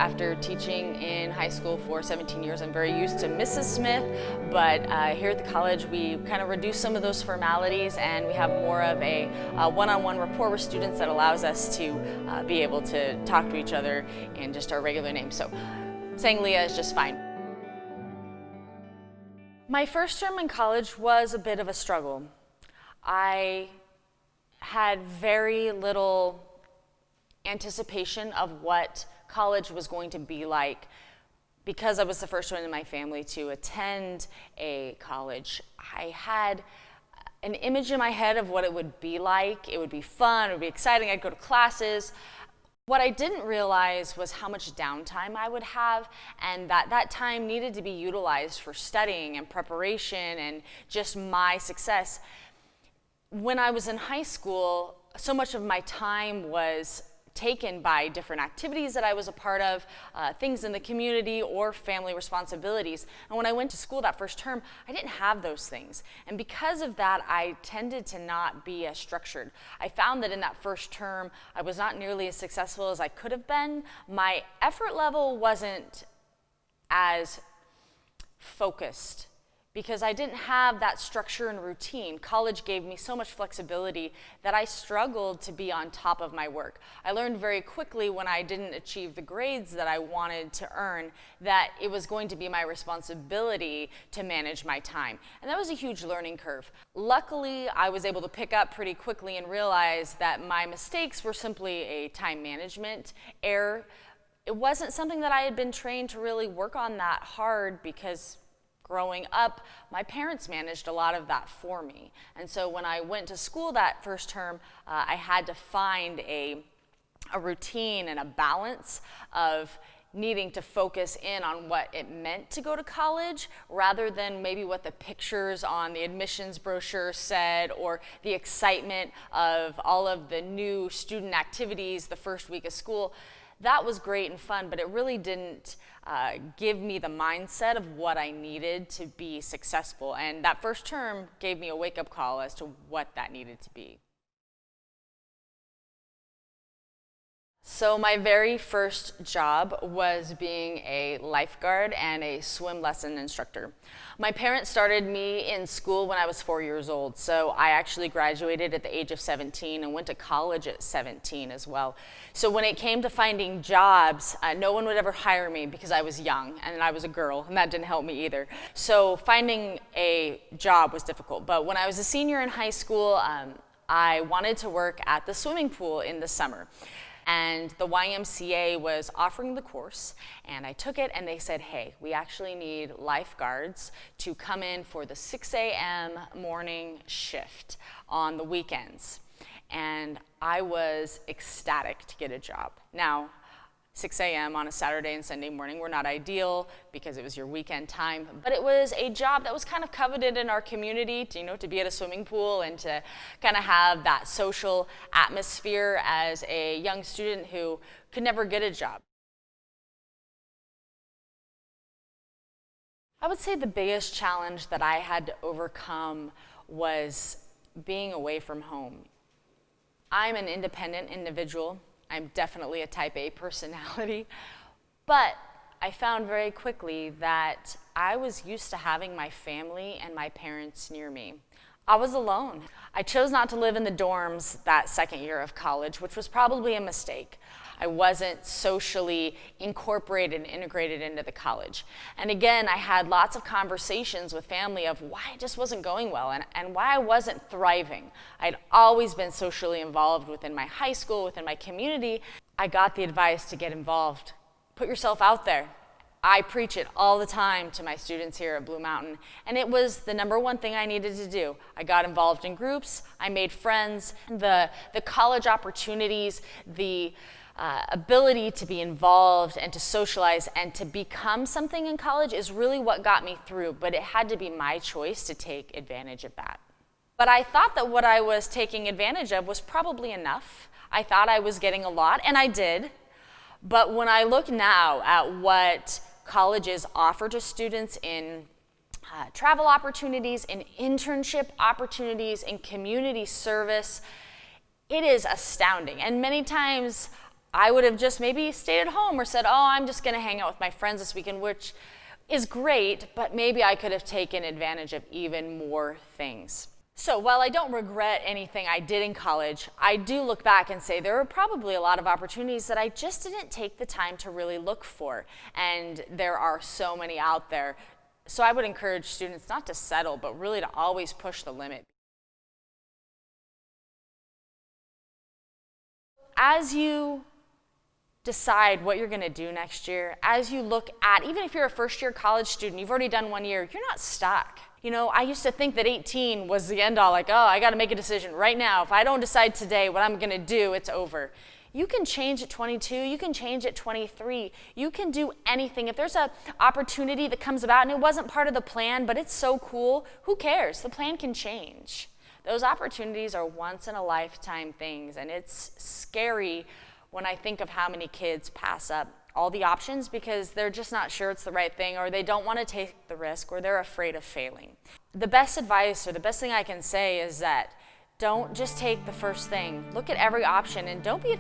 After teaching in high school for 17 years, I'm very used to Mrs. Smith, but here at the college we kind of reduce some of those formalities and we have more of a one-on-one rapport with students that allows us to be able to talk to each other in just our regular names. So saying Leah is just fine. My first term in college was a bit of a struggle. I had very little anticipation of what college was going to be like because I was the first one in my family to attend a college. I had an image in my head of what it would be like. It would be fun, it would be exciting, I'd go to classes. What I didn't realize was how much downtime I would have, and that time needed to be utilized for studying and preparation and just my success. When I was in high school, so much of my time was taken by different activities that I was a part of, things in the community or family responsibilities. And when I went to school that first term, I didn't have those things. And because of that, I tended to not be as structured. I found that in that first term, I was not nearly as successful as I could have been. My effort level wasn't as focused because I didn't have that structure and routine. College gave me so much flexibility that I struggled to be on top of my work. I learned very quickly when I didn't achieve the grades that I wanted to earn that it was going to be my responsibility to manage my time. And that was a huge learning curve. Luckily, I was able to pick up pretty quickly and realize that my mistakes were simply a time management error. It wasn't something that I had been trained to really work on that hard because growing up, my parents managed a lot of that for me. And so when I went to school that first term, I had to find a routine and a balance of needing to focus in on what it meant to go to college rather than maybe what the pictures on the admissions brochure said or the excitement of all of the new student activities the first week of school. That was great and fun, but it really didn't give me the mindset of what I needed to be successful. And that first term gave me a wake-up call as to what that needed to be. So my very first job was being a lifeguard and a swim lesson instructor. My parents started me in school when I was 4 years old, so I actually graduated at the age of 17 and went to college at 17 as well. So when it came to finding jobs, no one would ever hire me because I was young and I was a girl, and that didn't help me either. So finding a job was difficult, but when I was a senior in high school, I wanted to work at the swimming pool in the summer. And the YMCA was offering the course, and I took it, and they said, hey, we actually need lifeguards to come in for the 6 a.m. morning shift on the weekends. And I was ecstatic to get a job. Now, 6 a.m. on a Saturday and Sunday morning were not ideal because it was your weekend time, but it was a job that was kind of coveted in our community to be at a swimming pool and to kind of have that social atmosphere as a young student who could never get a job. I would say the biggest challenge that I had to overcome was being away from home. I'm an independent individual. I'm definitely a type A personality, but I found very quickly that I was used to having my family and my parents near me. I was alone. I chose not to live in the dorms that second year of college, which was probably a mistake. I wasn't socially incorporated and integrated into the college. And again, I had lots of conversations with family of why it just wasn't going well and why I wasn't thriving. I'd always been socially involved within my high school, within my community. I got the advice to get involved. Put yourself out there. I preach it all the time to my students here at Blue Mountain, and it was the number one thing I needed to do. I got involved in groups, I made friends. The college opportunities, the ability to be involved and to socialize and to become something in college is really what got me through, but it had to be my choice to take advantage of that. But I thought that what I was taking advantage of was probably enough. I thought I was getting a lot, and I did. But when I look now at what colleges offer to students in travel opportunities, in internship opportunities, in community service, it is astounding. And many times I would have just maybe stayed at home or said, oh, I'm just gonna hang out with my friends this weekend, which is great, but maybe I could have taken advantage of even more things. So while I don't regret anything I did in college, I do look back and say there were probably a lot of opportunities that I just didn't take the time to really look for. And there are so many out there. So I would encourage students not to settle, but really to always push the limit. As you decide what you're gonna do next year, as you look at, even if you're a first-year college student, you've already done 1 year, you're not stuck. You know, I used to think that 18 was the end all, like, oh, I gotta make a decision right now. If I don't decide today what I'm gonna do, it's over. You can change at 22, you can change at 23, you can do anything. If there's an opportunity that comes about and it wasn't part of the plan, but it's so cool, who cares? The plan can change. Those opportunities are once in a lifetime things, and it's scary when I think of how many kids pass up all the options because they're just not sure it's the right thing, or they don't want to take the risk, or they're afraid of failing. The best advice, or the best thing I can say, is that don't just take the first thing. Look at every option, and don't be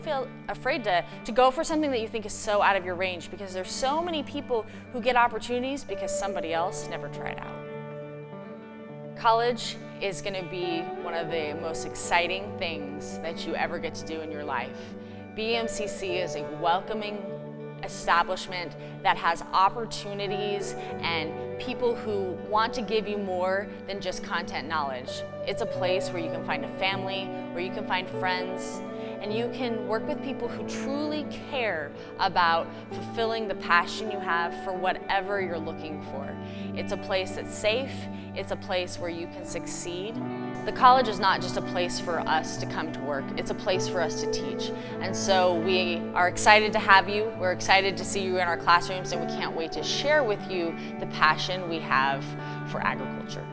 afraid to go for something that you think is so out of your range, because there's so many people who get opportunities because somebody else never tried out. College is going to be one of the most exciting things that you ever get to do in your life. BMCC is a welcoming establishment that has opportunities and people who want to give you more than just content knowledge. It's a place where you can find a family, where you can find friends, and you can work with people who truly care about fulfilling the passion you have for whatever you're looking for. It's a place that's safe, it's a place where you can succeed. The college is not just a place for us to come to work, it's a place for us to teach. And so we are excited to have you, we're excited to see you in our classrooms, and we can't wait to share with you the passion we have for agriculture.